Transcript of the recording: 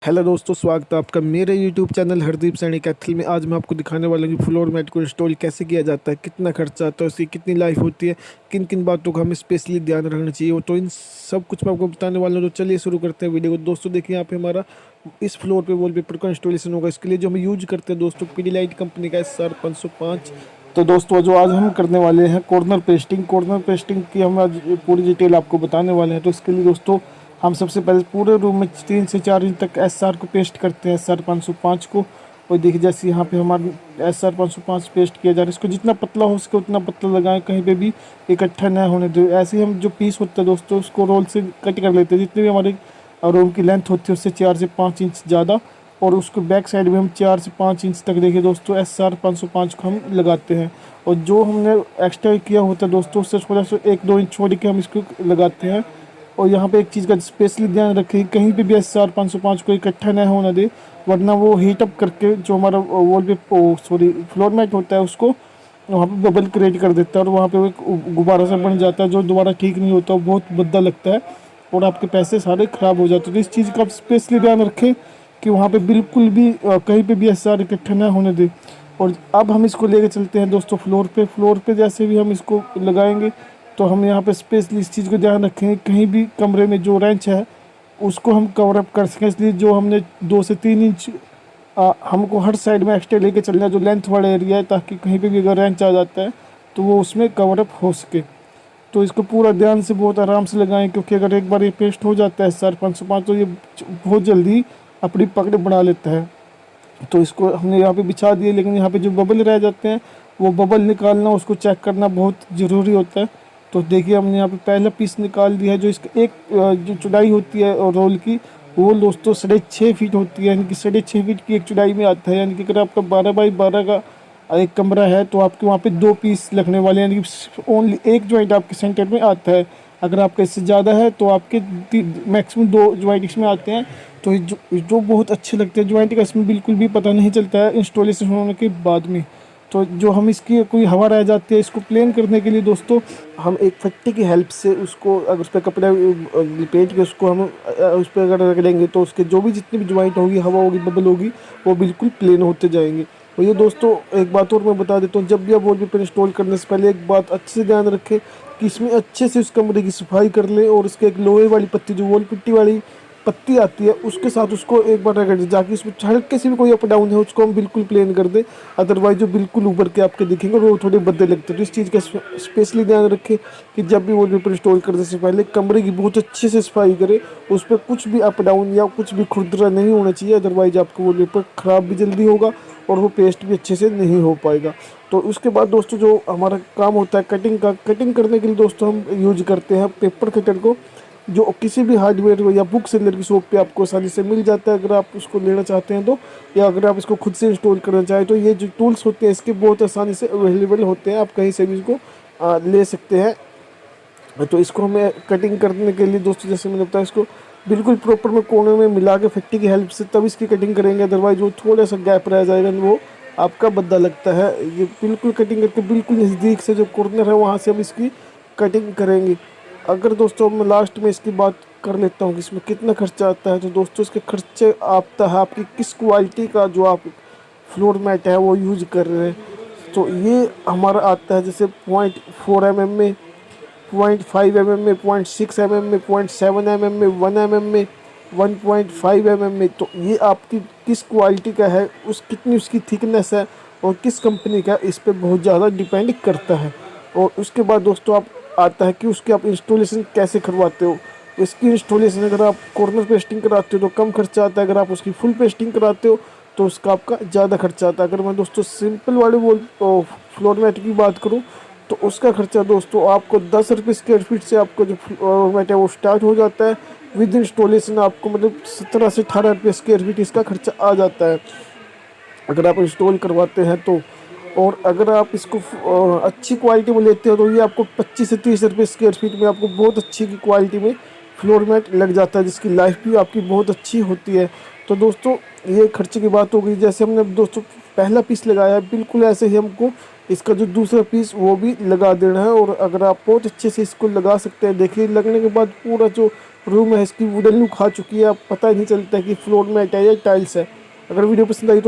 Hello दोस्तों, स्वागत है आपका मेरे यूट्यूब चैनल हरदीप सैनी कैथल में। आज मैं आपको दिखाने वाला हूँ कि फ्लोर मैट को इंस्टॉल कैसे किया जाता है, कितना खर्चा आता है, उसकी कितनी लाइफ होती है, किन किन बातों का हमें स्पेशली ध्यान रखना चाहिए। तो इन सब कुछ मैं आपको बताने वाला हूँ। तो चलिए शुरू करते हैं वीडियो को। दोस्तों देखिए, यहाँ पे हमारा इस फ्लोर पे वॉलपेपर का इंस्टॉलेशन होगा। इसके लिए जो हम यूज करते हैं दोस्तों, पीडीलाइट कंपनी का SR505। तो दोस्तों जो आज हम करने वाले हैं कॉर्नर पेस्टिंग की हम आज पूरी डिटेल आपको बताने वाले हैं। तो इसके लिए दोस्तों हम सबसे पहले पूरे रूम में 3 से 4 इंच तक SR को पेस्ट करते हैं, SR505 को। और देखिए जैसे यहाँ पे हमारा SR505 पेस्ट किया जा रहा है, इसको जितना पतला हो सके उतना पतला लगाएं, कहीं पे भी इकट्ठा न होने दो। ऐसे ही हम जो पीस होता है दोस्तों उसको रोल से कट कर लेते हैं, जितनी भी हमारे रूम की लेंथ होती है उससे 4 से 5 इंच ज़्यादा। और उसको बैक साइड में हम 4 से 5 इंच तक देखिए दोस्तों SR505 को हम लगाते हैं। और जो हमने एक्स्ट्रा किया होता है दोस्तों उससे थोड़ा सा 1-2 इंच छोड़ के हम इसको लगाते हैं। और यहाँ पे एक चीज़ का स्पेशली ध्यान रखें, कहीं पे भी SR505 को इकट्ठा न होना दे, वरना वो हीट अप करके जो हमारा वॉल पे फ्लोर मैट होता है उसको वहाँ पे बबल क्रिएट कर देता है। और वहाँ पे वो एक गुब्बारा सा बन जाता है जो दोबारा ठीक नहीं होता, बहुत भद्दा लगता है और आपके पैसे सारे ख़राब हो जाते हैं। तो इस चीज़ का आप स्पेशली ध्यान रखें कि वहाँ पे बिल्कुल भी कहीं पे भी SR इकट्ठा ना होने दे। और अब हम इसको लेके चलते हैं दोस्तों फ्लोर पे जैसे भी हम इसको लगाएंगे तो हम यहाँ पे स्पेशली इस चीज़ को ध्यान रखें, कहीं भी कमरे में जो रेंच है उसको हम कवर अप कर सकें। इसलिए जो हमने 2 से 3 इंच हमको हर साइड में एक्स्ट्रा लेके चलना है, जो लेंथ वाला एरिया है, ताकि कहीं पे भी अगर रेंच आ जाता है तो वो उसमें कवर अप हो सके। तो इसको पूरा ध्यान से बहुत आराम से लगाएं, क्योंकि अगर एक बार ये पेस्ट हो जाता है SR505 तो ये बहुत जल्दी अपनी पकड़ बना लेता है। तो इसको हमने यहाँ पे बिछा दिए, लेकिन यहाँ पे जो बबल रह जाते हैं वो बबल निकालना, उसको चेक करना बहुत ज़रूरी होता है। तो देखिए हमने यहाँ पे पहला पीस निकाल दिया है। जो इसका एक जो चौड़ाई होती है और रोल की, वो दोस्तों 6.5 फीट होती है, यानी कि 6.5 फीट की एक चौड़ाई में आता है। यानी कि अगर आपका 12 बाई 12 का एक कमरा है तो आपके वहाँ पे 2 पीस लगने वाले, यानी कि ओनली एक जॉइंट आपके सेंटर में आता है। अगर आपका इससे ज़्यादा है तो आपके मैक्सिमम 2 जॉइंट इसमें आते हैं। तो जो बहुत अच्छे लगते हैं जॉइंट का, इसमें बिल्कुल भी पता नहीं चलता है इंस्टॉलेशन होने के बाद में। तो जो हम इसकी कोई हवा रह जाती है, इसको प्लेन करने के लिए दोस्तों हम एक फट्टी की हेल्प से उसको, अगर उस पर कपड़ा लपेट के उसको हम उस पर अगर रख लेंगे तो उसके जो भी जितनी भी ज्वाइंट होगी, हवा होगी, बबल होगी, वो बिल्कुल प्लेन होते जाएंगे। और ये दोस्तों एक बात और मैं बता देता हूँ, जब भी आप वॉलपेपर इंस्टॉल करने से पहले एक बात अच्छे से ध्यान रखें कि इसमें अच्छे से उस कमरे की सफाई कर लें। और उसके एक लोहे वाली पत्ती, जो वॉल पुट्टी वाली पत्ती आती है, उसके साथ उसको एक बार रगड़ दें, जाकि इसमें हल्के से भी कोई अप डाउन है उसको हम बिल्कुल प्लेन कर दें। अदरवाइज जो बिल्कुल उभर के आपके दिखेंगे वो थोड़े भद्दे लगते हैं। तो इस चीज़ का स्पेशली ध्यान रखें कि जब भी वॉलपेपर इंस्टॉल करने से पहले कमरे की बहुत अच्छे से सफाई करें, उस पर कुछ भी अप डाउन या कुछ भी खुरदरा नहीं होना चाहिए। अदरवाइज आपका वॉलपेपर ख़राब भी जल्दी होगा और वो पेस्ट भी अच्छे से नहीं हो पाएगा। तो उसके बाद दोस्तों जो हमारा काम होता है कटिंग का, कटिंग करने के लिए दोस्तों हम यूज करते हैं पेपर कटर को, जो किसी भी हार्डवेयर या बुक सेलर की शॉप पे आपको आसानी से मिल जाता है अगर आप उसको लेना चाहते हैं तो, या अगर आप इसको खुद से इंस्टॉल करना चाहें तो ये जो टूल्स होते हैं इसके बहुत आसानी से अवेलेबल होते हैं, आप कहीं से भी इसको ले सकते हैं। तो इसको हमें कटिंग करने के लिए दोस्तों, जैसे मैंने बताया, इसको बिल्कुल प्रॉपर में कोने में मिला के फट्टी की हेल्प से तब इसकी कटिंग करेंगे। अदरवाइज वो थोड़ा सा गैप रह जाएगा, वो आपका भद्दा लगता है। ये बिल्कुल कटिंग करके बिल्कुल नज़दीक से जो कॉर्नर है वहाँ से हम इसकी कटिंग करेंगे। अगर दोस्तों मैं लास्ट में इसकी बात कर लेता हूँ कि इसमें कितना खर्चा आता है, तो दोस्तों इसके खर्चे आता है आपकी किस क्वालिटी का जो आप फ्लोर मैट है वो यूज कर रहे हैं। तो ये हमारा आता है जैसे 0.4 mm में, 0.5 mm में, 0.6 mm में, 0.7 mm में, 1 mm में, 1.5 mm में। तो ये आपकी किस क्वालिटी का है, कितनी उसकी थिकनेस है और किस कंपनी का, इस पर बहुत ज़्यादा डिपेंड करता है। और उसके बाद दोस्तों आप आता है कि उसकी आप इंस्टॉलेशन कैसे करवाते हो। इसकी इंस्टॉलेशन अगर आप कॉर्नर पेस्टिंग कराते हो तो कम खर्चा आता है, अगर आप उसकी फुल पेस्टिंग कराते हो तो उसका आपका ज़्यादा खर्चा आता है। अगर मैं दोस्तों सिंपल वाले फ्लोर मैट की बात करूँ तो उसका खर्चा दोस्तों आपको 10 रुपये स्क्वायर फीट से आपको जो फ्लोर मैट है वो स्टार्ट हो जाता है। विद इंस्टॉलेशन आपको मतलब 17 से 18 रुपये स्क्वायर फीट इसका खर्चा आ जाता है अगर आप इंस्टॉल करवाते हैं तो। और अगर आप इसको अच्छी क्वालिटी में लेते हो तो ये आपको 25 से 30 रुपये स्क्वायर फीट में आपको बहुत अच्छी की क्वालिटी में फ्लोर मैट लग जाता है, जिसकी लाइफ भी आपकी बहुत अच्छी होती है। तो दोस्तों ये खर्चे की बात हो गई। जैसे हमने दोस्तों पहला पीस लगाया है, बिल्कुल ऐसे ही हमको इसका जो दूसरा पीस वो भी लगा देना है। और अगर आप बहुत अच्छे से इसको लगा सकते हैं, देखिए लगने के बाद पूरा जो रूम है इसकी वुडन लुक खा चुकी है, अब पता ही नहीं चलता कि फ्लोर मैट है या टाइल्स है। अगर वीडियो पसंद आई तो